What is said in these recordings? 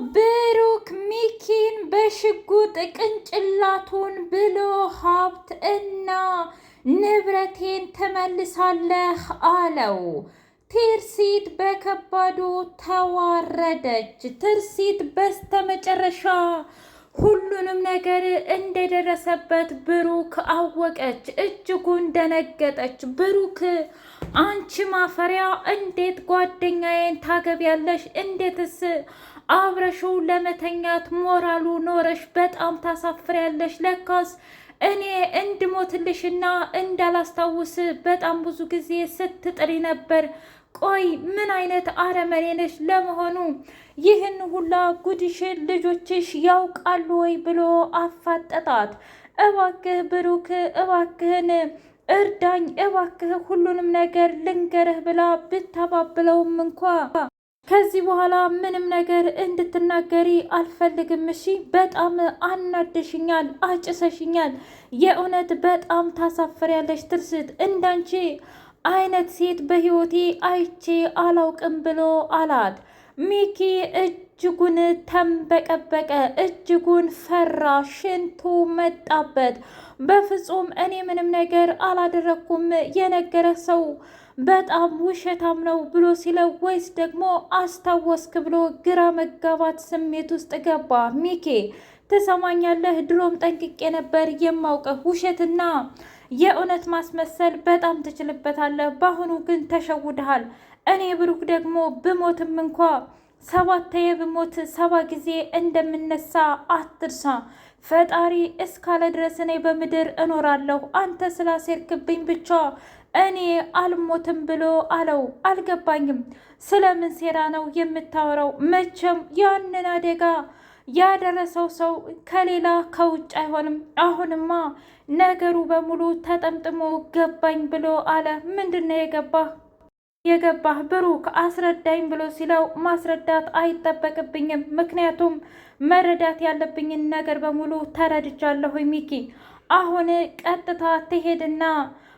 ብሩክ ሚኪን በሽጉጥ ቅንጭላቱን ብሎ ሀብት እና ንብረቴን ትመልሳለህ አለው። ትርሲት በከባዱ ተዋረደች። ትርሲት በስተመጨረሻ ሁሉንም ነገር እንደደረሰበት ብሩክ አወቀች። እጅጉን ደነገጠች። ብሩክ አንቺ ማፈሪያ! እንዴት ጓደኛዬን ታገቢያለሽ? እንዴትስ አብረሽው ለመተኛት ሞራሉ ኖረሽ? በጣም ታሳፍሪያለሽ። ለካስ እኔ እንድሞትልሽና እንዳላስታውስ በጣም ብዙ ጊዜ ስትጥሪ ነበር። ቆይ ምን አይነት አረመኔ ነሽ ለመሆኑ? ይህን ሁላ ጉድሽን ልጆችሽ ያውቃሉ ወይ ብሎ አፋጠጣት። እባክህ ብሩክ እባክህን እርዳኝ፣ እባክህ ሁሉንም ነገር ልንገርህ ብላ ብታባብለውም እንኳ ከዚህ በኋላ ምንም ነገር እንድትናገሪ አልፈልግም። እሺ፣ በጣም አናደሽኛል፣ አጭሰሽኛል። የእውነት በጣም ታሳፍሪያለሽ ትርስት። እንዳንቺ አይነት ሴት በህይወቴ አይቼ አላውቅም ብሎ አላት። ሚኪ እጅጉን ተንበቀበቀ፣ እጅጉን ፈራ፣ ሽንቱ መጣበት። በፍጹም እኔ ምንም ነገር አላደረኩም፣ የነገረ ሰው በጣም ውሸታም ነው ብሎ ሲለው ወይስ ደግሞ አስታወስክ ብሎ ግራ መጋባት ስሜት ውስጥ ገባ። ሚኪ ትሰማኛለህ? ድሮም ጠንቅቄ ነበር የማውቀህ። ውሸትና የእውነት ማስመሰል በጣም ትችልበታለህ። በአሁኑ ግን ተሸውደሃል። እኔ ብሩክ ደግሞ ብሞትም እንኳ 7 ብሞት 7 ጊዜ እንደምነሳ አትርሳ። ፈጣሪ እስካለ ድረስ እኔ በምድር እኖራለሁ። አንተ ስላሴርክብኝ ብቻ እኔ አልሞትም ብሎ አለው። አልገባኝም። ስለምን ሴራ ነው የምታወራው? መቼም ያንን አደጋ ያደረሰው ሰው ከሌላ ከውጭ አይሆንም። አሁንማ ነገሩ በሙሉ ተጠምጥሞ ገባኝ ብሎ አለ። ምንድን ነው የገባህ ብሩክ? አስረዳኝ ብሎ ሲለው ማስረዳት አይጠበቅብኝም፣ ምክንያቱም መረዳት ያለብኝን ነገር በሙሉ ተረድቻለሁ። ሚኪ አሁን ቀጥታ ትሄድና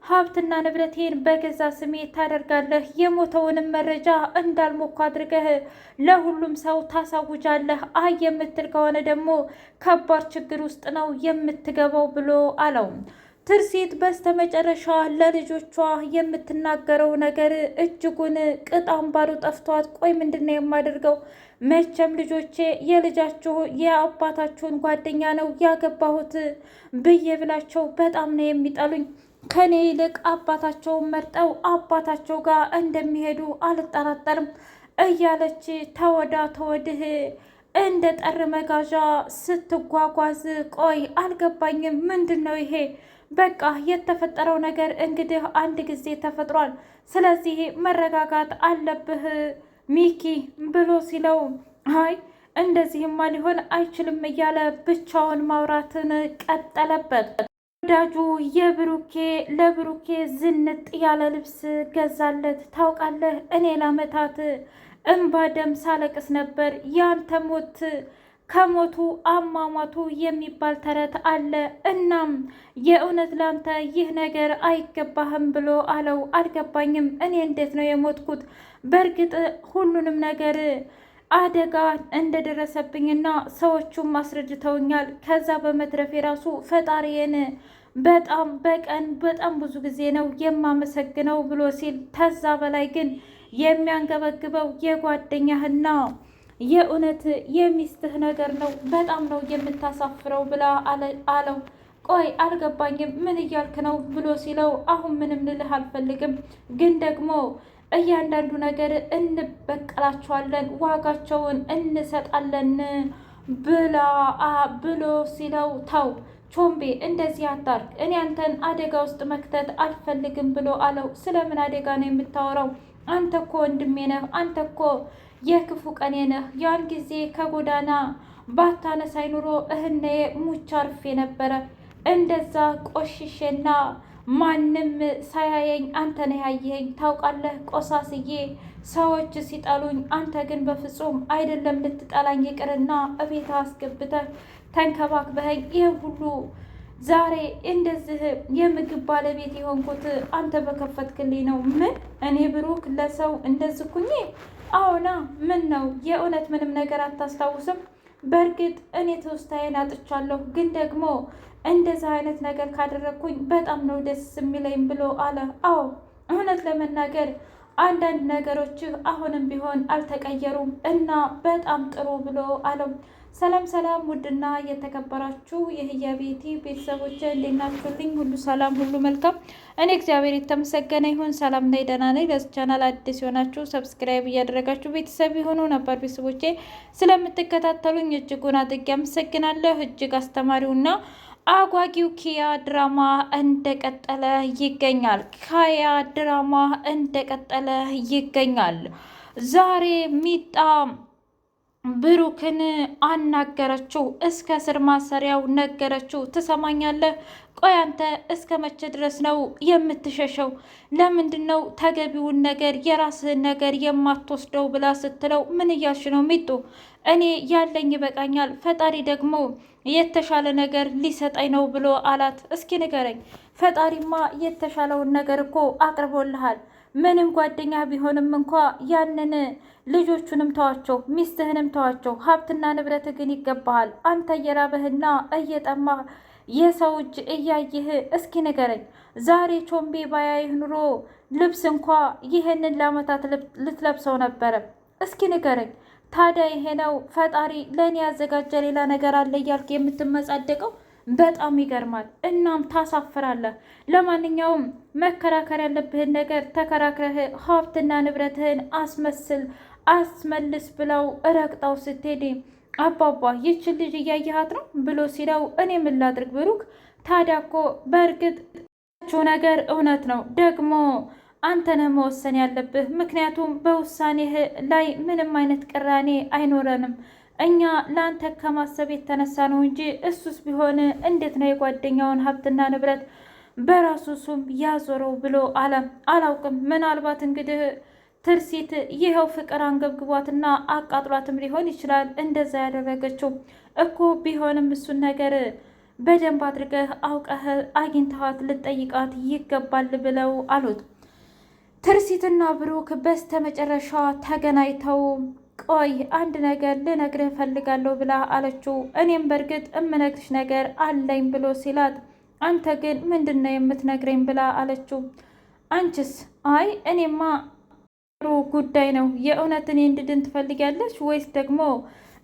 ሀብትና ንብረቴን በገዛ ስሜ ታደርጋለህ። የሞተውንም መረጃ እንዳልሞኩ አድርገህ ለሁሉም ሰው ታሳውጃለህ። አይ የምትል ከሆነ ደግሞ ከባድ ችግር ውስጥ ነው የምትገባው ብሎ አለው። ትርሲት በስተመጨረሻ ለልጆቿ የምትናገረው ነገር እጅጉን ቅጥ አምባሩ ጠፍቷት፣ ቆይ ምንድን ነው የማደርገው? መቼም ልጆቼ የልጃችሁ የአባታችሁን ጓደኛ ነው ያገባሁት ብዬ ብላቸው በጣም ነው የሚጠሉኝ። ከኔ ይልቅ አባታቸውን መርጠው አባታቸው ጋር እንደሚሄዱ አልጠራጠርም እያለች ተወዳ ተወድህ እንደ ጠር መጋዣ ስትጓጓዝ፣ ቆይ አልገባኝም፣ ምንድን ነው ይሄ? በቃ የተፈጠረው ነገር እንግዲህ አንድ ጊዜ ተፈጥሯል። ስለዚህ መረጋጋት አለብህ ሚኪ ብሎ ሲለው፣ አይ እንደዚህማ ሊሆን አይችልም እያለ ብቻውን ማውራትን ቀጠለበት። ወዳጁ ለብሩኬ ዝንጥ ያለ ልብስ ገዛለት። ታውቃለህ እኔ ለዓመታት እንባ ደም ሳለቅስ ነበር። ያንተ ሞት ከሞቱ አሟሟቱ የሚባል ተረት አለ። እናም የእውነት ላንተ ይህ ነገር አይገባህም ብሎ አለው። አልገባኝም። እኔ እንዴት ነው የሞትኩት? በእርግጥ ሁሉንም ነገር አደጋ እንደደረሰብኝና ሰዎቹም አስረድተውኛል። ከዛ በመትረፍ የራሱ ፈጣሪዬን በጣም ብዙ ጊዜ ነው የማመሰግነው ብሎ ሲል፣ ተዛ በላይ ግን የሚያንገበግበው የጓደኛህና የእውነት የሚስትህ ነገር ነው። በጣም ነው የምታሳፍረው ብላ አለው። ቆይ አልገባኝም፣ ምን እያልክ ነው ብሎ ሲለው፣ አሁን ምንም ልልህ አልፈልግም፣ ግን ደግሞ እያንዳንዱ ነገር እንበቀላቸዋለን፣ ዋጋቸውን እንሰጣለን ብሎ ሲለው፣ ተው ቾምቤ እንደዚህ አታርግ፣ እኔ አንተን አደጋ ውስጥ መክተት አልፈልግም ብሎ አለው። ስለምን አደጋ ነው የምታወራው? አንተ እኮ ወንድሜ ነህ። አንተ እኮ የክፉ ቀኔ ነህ። ያን ጊዜ ከጎዳና ባታነሳይ ኑሮ እህኔ ሙቻ አርፌ ነበረ። እንደዛ ቆሽሼና ማንም ሳያየኝ አንተ ነህ ያየኸኝ። ታውቃለህ ቆሳስዬ ሰዎች ሲጠሉኝ፣ አንተ ግን በፍጹም አይደለም ልትጠላኝ ይቅርና እቤት አስገብተህ ተንከባክበኸኝ ይህ ሁሉ ዛሬ እንደዚህ የምግብ ባለቤት የሆንኩት አንተ በከፈትክልኝ ነው። ምን እኔ ብሩክ ለሰው እንደዚህ ኩኝ? አዎና ምን ነው የእውነት ምንም ነገር አታስታውስም? በእርግጥ እኔ ትውስታዬን አጥቻለሁ፣ ግን ደግሞ እንደዚህ አይነት ነገር ካደረግኩኝ በጣም ነው ደስ የሚለኝ ብሎ አለ። አዎ እውነት ለመናገር አንዳንድ ነገሮች አሁንም ቢሆን አልተቀየሩም እና በጣም ጥሩ ብሎ አለው። ሰላም ሰላም! ውድና የተከበራችሁ የህያቤቴ ቤተሰቦች እንዴት ናችሁልኝ? ሁሉ ሰላም፣ ሁሉ መልካም። እኔ እግዚአብሔር የተመሰገነ ይሁን ሰላም ነኝ፣ ደህና ነኝ። ለዚህ ቻናል አዲስ የሆናችሁ ሰብስክራይብ እያደረጋችሁ ቤተሰብ የሆኑ ነበር ቤተሰቦቼ ስለምትከታተሉኝ እጅጉን አድርጌ አመሰግናለሁ። እጅግ አስተማሪውና አጓጊው ኪያ ድራማ እንደቀጠለ ይገኛል። ኪያ ድራማ እንደቀጠለ ይገኛል። ዛሬ ሚጣ ብሩክን አናገረችው። እስከ ስር ማሰሪያው ነገረችው። ትሰማኛለህ? ቆይ አንተ እስከ መቼ ድረስ ነው የምትሸሸው? ለምንድን ነው ተገቢውን ነገር የራስህን ነገር የማትወስደው? ብላ ስትለው ምን እያልሽ ነው ሚጡ? እኔ ያለኝ ይበቃኛል፣ ፈጣሪ ደግሞ የተሻለ ነገር ሊሰጠኝ ነው ብሎ አላት። እስኪ ንገረኝ። ፈጣሪማ የተሻለውን ነገር እኮ አቅርቦልሃል። ምንም ጓደኛ ቢሆንም እንኳ ያንን ልጆቹንም ተዋቸው፣ ሚስትህንም ተዋቸው፣ ሀብትና ንብረት ግን ይገባሃል። አንተ እየራበህና እየጠማህ የሰው እጅ እያየህ እስኪ ንገረኝ። ዛሬ ቾምቤ ባያይህ ኑሮ ልብስ እንኳ ይህንን ለአመታት ልትለብሰው ነበረ። እስኪ ንገረኝ ታዲያ ይሄ ነው ፈጣሪ ለእኔ ያዘጋጀ ሌላ ነገር አለ እያልክ የምትመጻደቀው? በጣም ይገርማል። እናም ታሳፍራለህ። ለማንኛውም መከራከር ያለብህን ነገር ተከራክረህ ሀብትና ንብረትህን አስመልስ ብለው ረግጠው ስትሄድ አባባ ይችን ልጅ እያየሃት ነው ብሎ ሲለው እኔ ምን ላድርግ ብሩክ? ታዲያ እኮ በእርግጥ ነገር እውነት ነው። ደግሞ አንተ ነህ መወሰን ያለብህ፣ ምክንያቱም በውሳኔህ ላይ ምንም አይነት ቅራኔ አይኖረንም። እኛ ለአንተ ከማሰብ የተነሳ ነው እንጂ እሱስ ቢሆን እንዴት ነው የጓደኛውን ሀብትና ንብረት በራሱ ሱም ያዞረው ብሎ አለ። አላውቅም፣ ምናልባት እንግዲህ ትርሲት ይኸው ፍቅር አንገብግቧትና አቃጥሏትም ሊሆን ይችላል እንደዛ ያደረገችው እኮ። ቢሆንም እሱን ነገር በደንብ አድርገህ አውቀህ አግኝተሃት ልጠይቃት ይገባል ብለው አሉት። ትርሲትና ብሩክ በስተ መጨረሻ ተገናኝተው ቆይ አንድ ነገር ልነግርህ እፈልጋለሁ ብላ አለችው። እኔም በእርግጥ እምነግርሽ ነገር አለኝ ብሎ ሲላት አንተ ግን ምንድን ነው የምትነግረኝ ብላ አለችው። አንቺስ? አይ እኔማ ጥሩ ጉዳይ ነው። የእውነት እኔ እንድድን ትፈልጊያለሽ ወይስ ደግሞ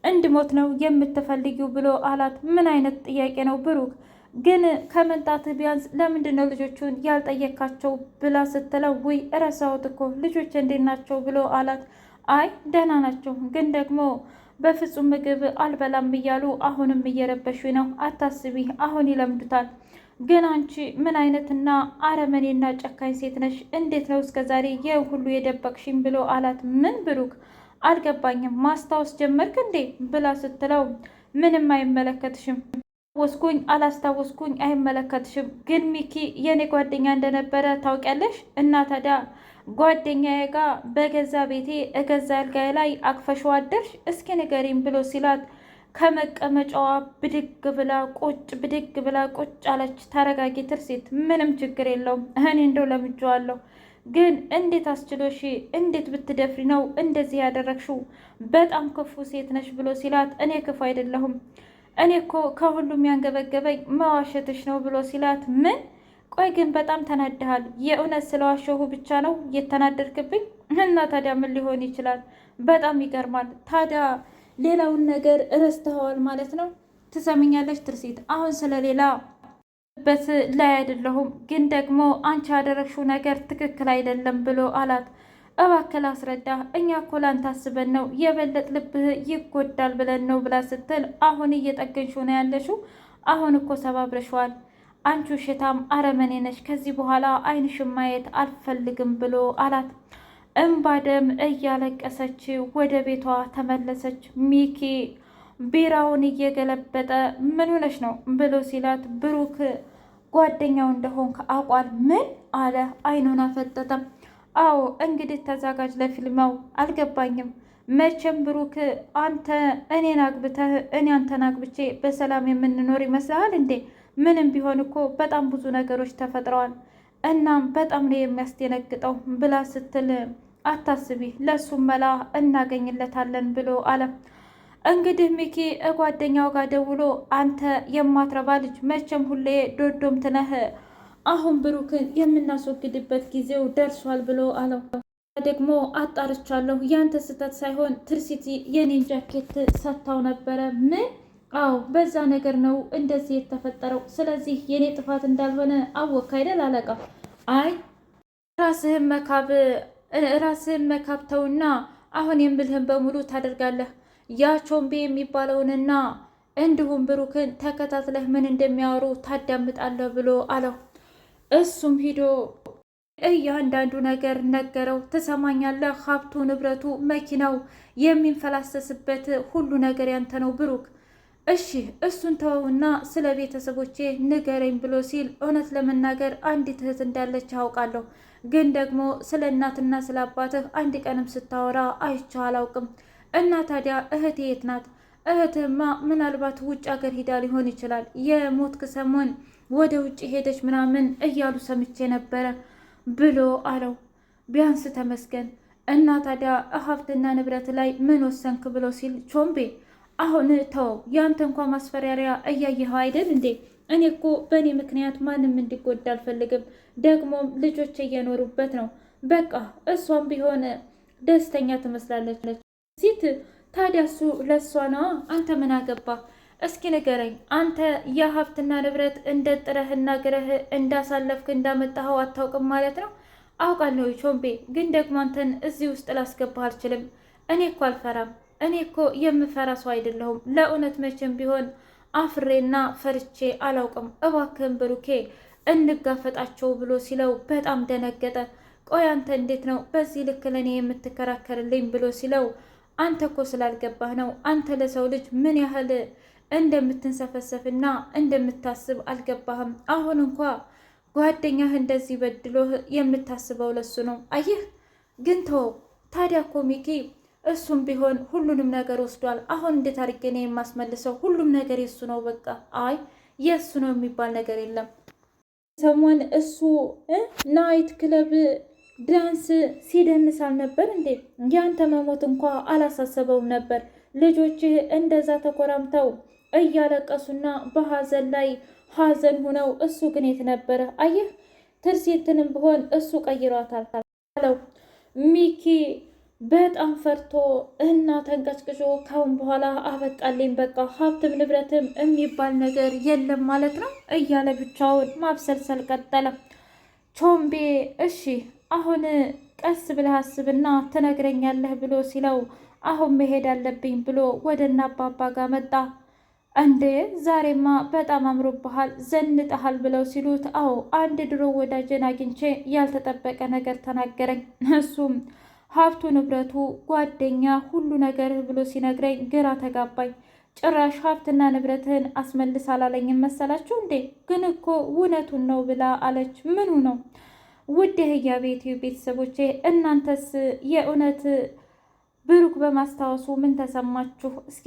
እንድሞት ነው የምትፈልጊው ብሎ አላት። ምን አይነት ጥያቄ ነው ብሩክ? ግን ከመምጣትህ ቢያንስ ለምንድን ነው ልጆቹን ያልጠየካቸው ብላ ስትለው ውይ እረሳሁት እኮ ልጆች እንዴት ናቸው ብሎ አላት። አይ ደህና ናቸው፣ ግን ደግሞ በፍጹም ምግብ አልበላም እያሉ አሁንም እየረበሹ ነው። አታስቢ፣ አሁን ይለምዱታል። ግን አንቺ ምን አይነትና አረመኔና ጨካኝ ሴት ነሽ? እንዴት ነው እስከዛሬ ይህ ሁሉ የደበቅሽኝ ብሎ አላት። ምን ብሩክ አልገባኝም፣ ማስታወስ ጀመርክ እንዴ ብላ ስትለው ምንም አይመለከትሽም፣ ወስኩኝ አላስታወስኩኝ አይመለከትሽም። ግን ሚኪ የኔ ጓደኛ እንደነበረ ታውቂያለሽ። እና ታዲያ ጓደኛዬ ጋር በገዛ ቤቴ እገዛ አልጋዬ ላይ አቅፈሽው አደርሽ? እስኪ ንገሪኝ ብሎ ሲላት ከመቀመጫዋ ብድግ ብላ ቁጭ አለች። ተረጋጊ ትርሲት፣ ምንም ችግር የለውም እኔ እንደው ለምጄዋለሁ። ግን እንዴት አስችሎሽ? እንዴት ብትደፍሪ ነው እንደዚህ ያደረግሽው? በጣም ክፉ ሴት ነሽ ብሎ ሲላት እኔ ክፉ አይደለሁም፣ እኔ እኮ ከሁሉም ያንገበገበኝ መዋሸትሽ ነው ብሎ ሲላት ምን? ቆይ ግን በጣም ተናድሃል። የእውነት ስለዋሸሁ ብቻ ነው የተናደድክብኝ? እና ታዲያ ምን ሊሆን ይችላል? በጣም ይገርማል። ታዲያ ሌላውን ነገር እረስተኸዋል ማለት ነው? ትሰምኛለች ትርሲት፣ አሁን ስለሌላ በት ላይ አይደለሁም፣ ግን ደግሞ አንቺ ያደረግሽው ነገር ትክክል አይደለም ብሎ አላት። እባክህ አስረዳ፣ እኛ እኮ ላንተ አስበን ነው፣ የበለጥ ልብህ ይጎዳል ብለን ነው ብላ ስትል አሁን እየጠገንሽው ነው ያለሽው። አሁን እኮ ሰባብረሽዋል። አንቺ ውሸታም አረመኔ ነሽ፣ ከዚህ በኋላ ዓይንሽን ማየት አልፈልግም ብሎ አላት። እምባ ደም እያለቀሰች ወደ ቤቷ ተመለሰች። ሚኪ ቢራውን እየገለበጠ ምን ሆነሽ ነው ብሎ ሲላት ብሩክ ጓደኛው እንደሆንክ አውቋል። ምን አለ? ዓይኑን አፈጠጠም። አዎ እንግዲህ ተዘጋጅ ለፊልማው። አልገባኝም። መቼም ብሩክ አንተ እኔን አግብተህ እኔ አንተን አግብቼ በሰላም የምንኖር ይመስልሃል እንዴ? ምንም ቢሆን እኮ በጣም ብዙ ነገሮች ተፈጥረዋል። እናም በጣም ነው የሚያስደነግጠው ብላ ስትል አታስቢ፣ ለሱም መላ እናገኝለታለን ብሎ አለ። እንግዲህ ሚኪ ጓደኛው ጋር ደውሎ አንተ የማትረባ ልጅ መቼም ሁሌ ዶዶም ትነህ፣ አሁን ብሩክን የምናስወግድበት ጊዜው ደርሷል ብሎ አለው። ደግሞ አጣርቻለሁ፣ ያንተ ስህተት ሳይሆን ትርሲቲ የኔን ጃኬት ሰጥታው ነበረ። ምን? አዎ በዛ ነገር ነው እንደዚህ የተፈጠረው። ስለዚህ የኔ ጥፋት እንዳልሆነ አወክ አይደል አለቃ? አይ ራስህን መካብተውና አሁን የምልህን በሙሉ ታደርጋለህ። ያ ቾምቤ የሚባለውንና እንዲሁም ብሩክን ተከታትለህ ምን እንደሚያወሩ ታዳምጣለህ ብሎ አለው። እሱም ሂዶ እያንዳንዱ ነገር ነገረው። ትሰማኛለህ? ሀብቱ፣ ንብረቱ፣ መኪናው የሚንፈላሰስበት ሁሉ ነገር ያንተ ነው ብሩክ። እሺ እሱን ተወውና ስለ ቤተሰቦቼ ንገረኝ ብሎ ሲል እውነት ለመናገር አንዲት እህት እንዳለች አውቃለሁ፣ ግን ደግሞ ስለ እናትና ስለ አባትህ አንድ ቀንም ስታወራ አይቼህ አላውቅም። እና ታዲያ እህቴ የት ናት? እህትህማ ምናልባት ውጭ ሀገር ሂዳ ሊሆን ይችላል። የሞትክ ሰሞን ወደ ውጭ ሄደች ምናምን እያሉ ሰምቼ ነበረ ብሎ አለው። ቢያንስ ተመስገን። እና ታዲያ ሀብትና ንብረት ላይ ምን ወሰንክ ብሎ ሲል ቾምቤ አሁን ተወው፣ ያንተ እንኳ ማስፈራሪያ እያየኸው አይደል እንዴ? እኔ እኮ በእኔ ምክንያት ማንም እንዲጎዳ አልፈልግም። ደግሞም ልጆች እየኖሩበት ነው። በቃ እሷም ቢሆን ደስተኛ ትመስላለች። ሲት ታዲያ እሱ ለእሷ ነዋ። አንተ ምን አገባ? እስኪ ንገረኝ፣ አንተ የሀብትና ንብረት እንደ ጥረህና ግረህ እንዳሳለፍክ እንዳመጣኸው አታውቅም ማለት ነው? አውቃለሁ ቾምቤ፣ ግን ደግሞ አንተን እዚህ ውስጥ ላስገባህ አልችልም። እኔ እኮ አልፈራም። እኔ እኮ የምፈራ ሰው አይደለሁም። ለእውነት መቼም ቢሆን አፍሬና ፈርቼ አላውቅም። እባክህን ብሩኬ እንጋፈጣቸው ብሎ ሲለው በጣም ደነገጠ። ቆይ አንተ እንዴት ነው በዚህ ልክ ለእኔ የምትከራከርልኝ ብሎ ሲለው አንተ እኮ ስላልገባህ ነው። አንተ ለሰው ልጅ ምን ያህል እንደምትንሰፈሰፍና እንደምታስብ አልገባህም። አሁን እንኳ ጓደኛህ እንደዚህ በድሎህ የምታስበው ለሱ ነው። አየህ ግን ተወው። ታዲያ እኮ ሚኪ እሱም ቢሆን ሁሉንም ነገር ወስዷል። አሁን እንዴት አድርጌ ነው የማስመልሰው? ሁሉም ነገር የሱ ነው በቃ። አይ የእሱ ነው የሚባል ነገር የለም። ሰሞን እሱ ናይት ክለብ ዳንስ ሲደንስ አልነበር እንዴ? ያንተ መሞት እንኳ አላሳሰበውም ነበር። ልጆችህ እንደዛ ተኮራምተው እያለቀሱና በሀዘን ላይ ሀዘን ሆነው እሱ ግን የት ነበረ? አየህ ትርሲትንም ቢሆን እሱ ቀይሯታል አለው። ሚኪ በጣም ፈርቶ እና ተንቀጭቅጮ ካሁን በኋላ አበቃልኝ፣ በቃ ሀብትም ንብረትም የሚባል ነገር የለም ማለት ነው እያለ ብቻውን ማብሰልሰል ቀጠለ። ቾምቤ እሺ አሁን ቀስ ብለህ አስብና ትነግረኛለህ ብሎ ሲለው አሁን መሄድ አለብኝ ብሎ ወደ እነ አባባ ጋር መጣ። እንዴ ዛሬማ በጣም አምሮብሃል ዘንጠሃል ብለው ሲሉት አዎ አንድ ድሮ ወዳጄን አግኝቼ ያልተጠበቀ ነገር ተናገረኝ። እሱም ሀብቱ፣ ንብረቱ፣ ጓደኛ፣ ሁሉ ነገር ብሎ ሲነግረኝ ግራ ተጋባኝ። ጭራሽ ሀብትና ንብረትህን አስመልስ አላለኝም መሰላችሁ እንዴ? ግን እኮ እውነቱን ነው ብላ አለች። ምኑ ነው? ውድ የህያ ቤት ቤተሰቦቼ እናንተስ የእውነት ብሩክ በማስታወሱ ምን ተሰማችሁ? እስኪ